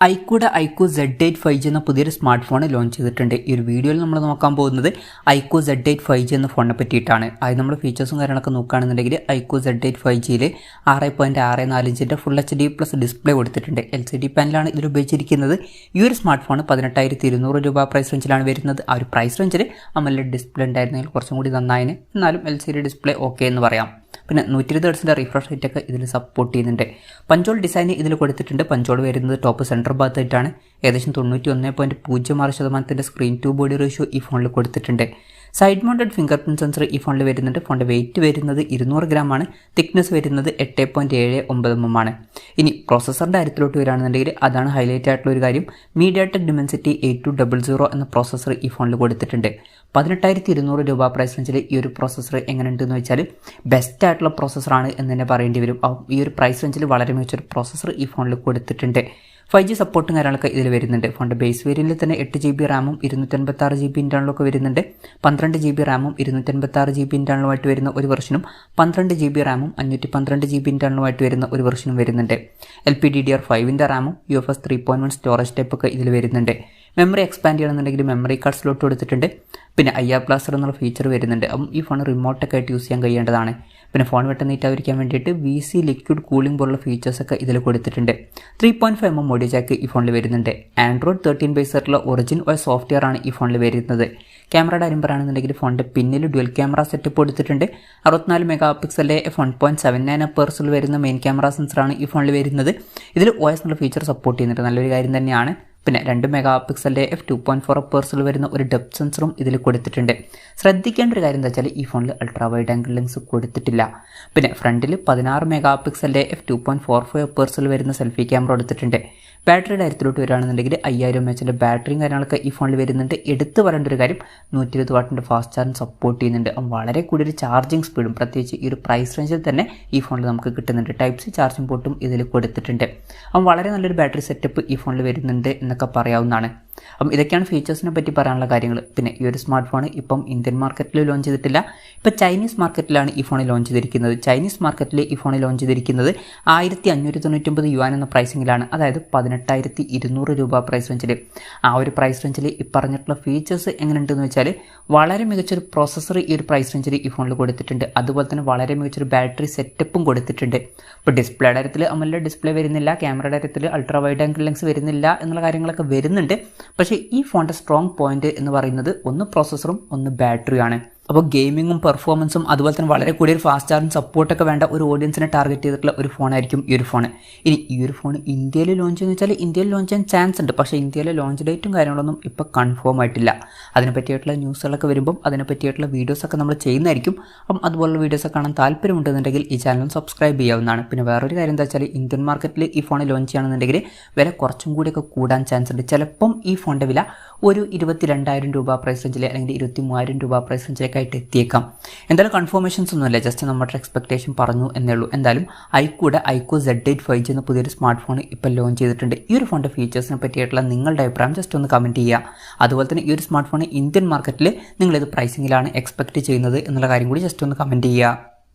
Iqoo Z8 5G എന്ന പുതിയൊരു smart phone launch ചെയ്തിട്ടുണ്ട്. ഈ ഒരു വീഡിയോയിൽ നമ്മൾ നോക്കാൻ പോകുന്നത് Iqoo Z8 5G എന്ന ഫോണിനെ പറ്റിയിട്ടാണ്. അത് നമ്മൾ ഫീച്ചേഴ്സും കാര്യങ്ങളൊക്കെ നോക്കുകയാണെന്നുണ്ടെങ്കിൽ Iqoo Z8 5Gയിൽ 6.645 ഇഞ്ചിൻ്റെ ഫുൾ HD പ്ലസ് ഡിസ്പ്ലേ കൊടുത്തിട്ടുണ്ട്. LCD പാനലാണ് ഇതിൽ ഉപയോഗിച്ചിരിക്കുന്നത്. ഈ ഒരു സ്മാർട്ട് ഫോൺ 18,200 രൂപ പ്രൈസ് റേഞ്ചിലാണ് വരുന്നത്. ആ ഒരു പ്രൈസ് റേഞ്ചിൽ AMOLED ഡിസ്പ്ലേ ഉണ്ടായിരുന്നെങ്കിൽ കുറച്ചും കൂടി നന്നായിന്, എന്നാലും LCD ഡിസ്പ്ലേ ഓക്കെ എന്ന് പറയാം. പിന്നെ 120 ഹെർട്സിൻ്റെ റിഫ്രഷ് റേറ്റ് ഒക്കെ ഇതിൽ സപ്പോർട്ട് ചെയ്യുന്നുണ്ട്. പഞ്ചോൾ ഡിസൈൻ ഇതിൽ കൊടുത്തിട്ടുണ്ട്. പഞ്ചോൾ വരുന്നത് ടോപ്പ് സെൻറ്റർ ഭാഗത്തായിട്ടാണ്. ഏകദേശം 91.06% സ്ക്രീൻ ടു ബോഡി റേഷ്യോ ഈ ഫോണിൽ കൊടുത്തിട്ടുണ്ട്. Side mounted finger print sensor ഈ ഫോണിൽ വരുന്നുണ്ട്. ഫോണിൻ്റെ വെയിറ്റ് വരുന്നത് 200 ഗ്രാം ആണ്. തിക്നെസ് വരുന്നത് 8.79 mm ആണ്. ഇനി പ്രോസസ്സറിൻ്റെ കാര്യത്തിലോട്ട് വരികയാണെന്നുണ്ടെങ്കിൽ അതാണ് ഹൈലൈറ്റ് ആയിട്ടുള്ള ഒരു കാര്യം. mediatek dimensity 8200 എന്ന പ്രോസസ്സർ ഈ ഫോണിൽ കൊടുത്തിട്ടുണ്ട്. 18,200 രൂപ പ്രൈസ് റേഞ്ചിൽ ഈ ഒരു പ്രോസസ്സർ എങ്ങനെയുണ്ടെന്ന് വെച്ചാൽ ബെസ്റ്റ് ആയിട്ടുള്ള പ്രോസസ്സറാണ് എന്ന് തന്നെ പറയേണ്ടി വരും. ഈ ഒരു പ്രൈസ് റേഞ്ചിൽ വളരെ മികച്ചൊരു പ്രോസസ്സർ ഈ ഫോണിൽ കൊടുത്തിട്ടുണ്ട്. 5G സപ്പോർട്ടും കാര്യങ്ങളൊക്കെ ഇതിൽ വരുന്നുണ്ട്. ഫോണിൻ്റെ ബേസ് വേരിയൻറ്റിൽ തന്നെ 8GB റാമും 256GB ഇൻറ്റേർണലൊക്കെ വരുന്നുണ്ട്. 12GB റാമും 256GB ഇൻറ്റേർണലുമായിട്ട് വരുന്ന ഒരു വെർഷനും 12GB റാമും 512GB ഇൻറ്റേർണലുമായിട്ട് വരുന്ന ഒരു വെർഷനും വരുന്നുണ്ട്. LPDDR5 റാമും UFS 3.1 സ്റ്റോറേജ് ടൈപ്പ് ഒക്കെ ഇതിൽ വരുന്നുണ്ട്. മെമ്മറി എക്സ്പാൻഡ് ചെയ്യണമെന്നുണ്ടെങ്കിൽ മെമ്മറി കാർഡ് സ്ലോട്ട് കൊടുത്തിട്ടുണ്ട്. പിന്നെ IR ബ്ലാസ്റ്റർ എന്നുള്ള ഫീച്ചർ വരുന്നുണ്ട്. അപ്പം ഈ ഫോൺ റിമോട്ടൊക്കെ ആയിട്ട് യൂസ് ചെയ്യാൻ കഴിയേണ്ടതാണ്. പിന്നെ ഫോൺ പെട്ടെന്ന് നീറ്റായിരിക്കാൻ വേണ്ടിയിട്ട് VC ലിക്വിഡ് കൂളിംഗ് പോലുള്ള ഫീച്ചേഴ്സൊക്കെ ഇതിൽ കൊടുത്തിട്ടുണ്ട്. 3.5 mm ഓഡിയോ ജാക്ക് ഈ ഫോണിൽ വരുന്നുണ്ട്. Android 13 ബേസായിട്ടുള്ള ഒറിജിൻ OS സോഫ്റ്റ്വെയർ ആണ് ഈ ഫോണിൽ വരുന്നത്. ക്യാമറയുടെ കാര്യം പറയുകയാണെന്നുണ്ടെങ്കിൽ ഫോണിൻ്റെ പിന്നിൽ ഡ്യുവൽ ക്യാമറ സെറ്റപ്പ് കൊടുത്തിട്ടുണ്ട്. 64 മെഗാപിക്സലിലെ f1.79 വരുന്ന മെയിൻ ക്യാമറ സെൻസറാണ് ഈ ഫോണിൽ വരുന്നത്. ഇതിൽ OS എന്നുള്ള ഫീച്ചർ സപ്പോർട്ട് ചെയ്യുന്നുണ്ട്. നല്ലൊരു കാര്യം തന്നെയാണ്. പിന്നെ 2 മെഗാപിക്സലിൻ്റെ f2.4 വരുന്ന ഒരു ഡെപ്ത് സെൻസറും ഇതിൽ കൊടുത്തിട്ടുണ്ട്. ശ്രദ്ധിക്കേണ്ട ഒരു കാര്യം എന്താ വെച്ചാൽ ഈ ഫോണിൽ അൾട്രാ വൈഡ് ആംഗിൾ ലെൻസ് കൊടുത്തിട്ടില്ല. പിന്നെ ഫ്രണ്ടിൽ 16 മെഗാപിക്സലിൻ്റെ f2.45 വരുന്ന സെൽഫി ക്യാമറ കൊടുത്തിട്ടുണ്ട്. ബാറ്ററിയുടെ കാര്യത്തിലോട്ട് വരികയാണെന്നുണ്ടെങ്കിൽ 5000 mAh ബാറ്ററിയും കാര്യങ്ങളൊക്കെ ഈ ഫോണിൽ വരുന്നുണ്ട്. എടുത്തു പറയേണ്ട ഒരു കാര്യം 120 വാട്ടിൻ്റെ ഫാസ്റ്റ് ചാർജ് സപ്പോർട്ട് ചെയ്യുന്നുണ്ട്. വളരെ കൂടിയൊരു ചാർജിങ് സ്പീഡും പ്രത്യേകിച്ച് ഈ ഒരു പ്രൈസ് റേഞ്ചിൽ തന്നെ ഈ ഫോണിൽ നമുക്ക് കിട്ടുന്നുണ്ട്. ടൈപ്പ് സി ചാർജിംഗ് പോർട്ടും ഇതിൽ കൊടുത്തിട്ടുണ്ട്. വളരെ നല്ലൊരു ബാറ്ററി സെറ്റപ്പ് ഈ ഫോണിൽ വരുന്നുണ്ട് എന്നൊക്കെ പറയാവുന്നതാണ്. അപ്പം ഇതൊക്കെയാണ് ഫീച്ചേഴ്സിനെ പറ്റി പറയാനുള്ള കാര്യങ്ങൾ. പിന്നെ ഈ ഒരു സ്മാർട്ട് ഫോൺ ഇപ്പം ഇന്ത്യൻ മാർക്കറ്റിൽ ലോഞ്ച് ചെയ്തിട്ടില്ല. ഇപ്പോൾ ചൈനീസ് മാർക്കറ്റിലാണ് ഈ ഫോൺ ലോഞ്ച് ചെയ്തിരിക്കുന്നത്. ചൈനീസ് മാർക്കറ്റിൽ ഈ ഫോൺ ലോഞ്ച് ചെയ്തിരിക്കുന്നത് 1599 യുവാൻ എന്ന പ്രൈസിങ്ങിലാണ്. അതായത് 18,200 രൂപ പ്രൈസ് റേഞ്ചിൽ. ആ ഒരു പ്രൈസ് റേഞ്ചിൽ ഈ പറഞ്ഞിട്ടുള്ള ഫീച്ചേഴ്സ് എങ്ങനെയുണ്ടെന്ന് വെച്ചാൽ വളരെ മികച്ചൊരു പ്രോസസ്സർ ഈ ഒരു പ്രൈസ് റേഞ്ചിൽ ഈ ഫോണിൽ കൊടുത്തിട്ടുണ്ട്. അതുപോലെ തന്നെ വളരെ മികച്ചൊരു ബാറ്ററി സെറ്റപ്പും കൊടുത്തിട്ടുണ്ട്. ഇപ്പോൾ ഡിസ്പ്ലേയുടെ കാര്യത്തിൽ AMOLED ഡിസ്പ്ലേ വരുന്നില്ല, ക്യാമറയുടെ കാര്യത്തിൽ അൾട്രാ വൈഡ് ആംഗിൾ ലെൻസ് വരുന്നില്ല എന്നുള്ള കാര്യങ്ങളൊക്കെ വരുന്നുണ്ട്. പക്ഷേ ഈ ഫോണിൻ്റെ സ്ട്രോങ് പോയിന്റ് എന്ന് പറയുന്നത് ഒന്ന് പ്രോസസ്സറും ഒന്ന് ബാറ്ററിയാണ്. അപ്പോൾ ഗെയിമിങ്ങും പെർഫോമൻസും അതുപോലെ തന്നെ വളരെ കൂടിയൊരു ഫാസ്റ്റ് ചാർജിങ് സപ്പോർട്ടൊക്കെ വേണ്ട ഒരു ഓഡിയൻസിനെ ടാർഗറ്റ് ചെയ്തിട്ടുള്ള ഒരു ഫോണായിരിക്കും ഈ ഒരു ഫോൺ. ഇനി ഈ ഒരു ഫോൺ ഇന്ത്യയിൽ ലോഞ്ച് ചെയ്യുന്ന വെച്ചാൽ ഇന്ത്യയിൽ ലോഞ്ച് ചെയ്യാൻ ചാൻസ് ഉണ്ട്. പക്ഷേ ഇന്ത്യയിലെ ലോഞ്ച് ഡേറ്റും കാര്യങ്ങളൊന്നും ഇപ്പോൾ കൺഫേം ആയിട്ടില്ല. അതിനെ പറ്റിയിട്ടുള്ള ന്യൂസുകളൊക്കെ വരുമ്പം അതിനെ പറ്റിയിട്ടുള്ള വീഡിയോസൊക്കെ നമ്മൾ ചെയ്യുന്നതായിരിക്കും. അപ്പം അതുപോലുള്ള വീഡിയോസൊക്കെ കാണാൻ താല്പര്യമുണ്ടെന്നുണ്ടെങ്കിൽ ഈ ചാനൽ സബ്സ്ക്രൈബ് ചെയ്യാവുന്നതാണ്. പിന്നെ വേറൊരു കാര്യം എന്താ വെച്ചാൽ ഇന്ത്യൻ മാർക്കറ്റിൽ ഈ ഫോൺ ലോഞ്ച് ചെയ്യുകയാണെന്നുണ്ടെങ്കിൽ വില കുറച്ചും കൂടിയൊക്കെ കൂടാൻ ചാൻസ് ഉണ്ട്. ചിലപ്പം ഈ ഫോണിൻ്റെ വില ഒരു 22,000 രൂപ പ്രൈസ് റേഞ്ചിൽ അല്ലെങ്കിൽ 23,000 രൂപ പ്രൈസ് റേഞ്ചിലേക്ക് ആയിട്ട് എത്തിയേക്കാം. എന്തായാലും കൺഫർമേഷൻസ് ഒന്നുമില്ല, ജസ്റ്റ് നമ്മുടെ എക്സ്പെക്ടേഷൻ പറഞ്ഞു എന്നേ ഉള്ളൂ. എന്തായാലും Iqoo Z8 5G എന്ന പുതിയൊരു സ്മാർട്ട് ഫോൺ ഇപ്പോൾ ലോഞ്ച് ചെയ്തിട്ടുണ്ട്. ഈ ഒരു ഫോണിൻ്റെ ഫീച്ചേഴ്സിനെ പറ്റിയിട്ടുള്ള നിങ്ങളുടെ അഭിപ്രായം ജസ്റ്റ് ഒന്ന് കമൻറ്റ് ചെയ്യുക. അതുപോലെ തന്നെ ഈ ഒരു സ്മാർട്ട് ഫോൺ ഇന്ത്യൻ മാർക്കറ്റിൽ നിങ്ങളിത് പ്രൈസിങ്ങിലാണ് എക്സ്പെക്റ്റ് ചെയ്യുന്നത് എന്നുള്ള കാര്യം കൂടി ജസ്റ്റ് ഒന്ന് കമൻറ്റ് ചെയ്യുക.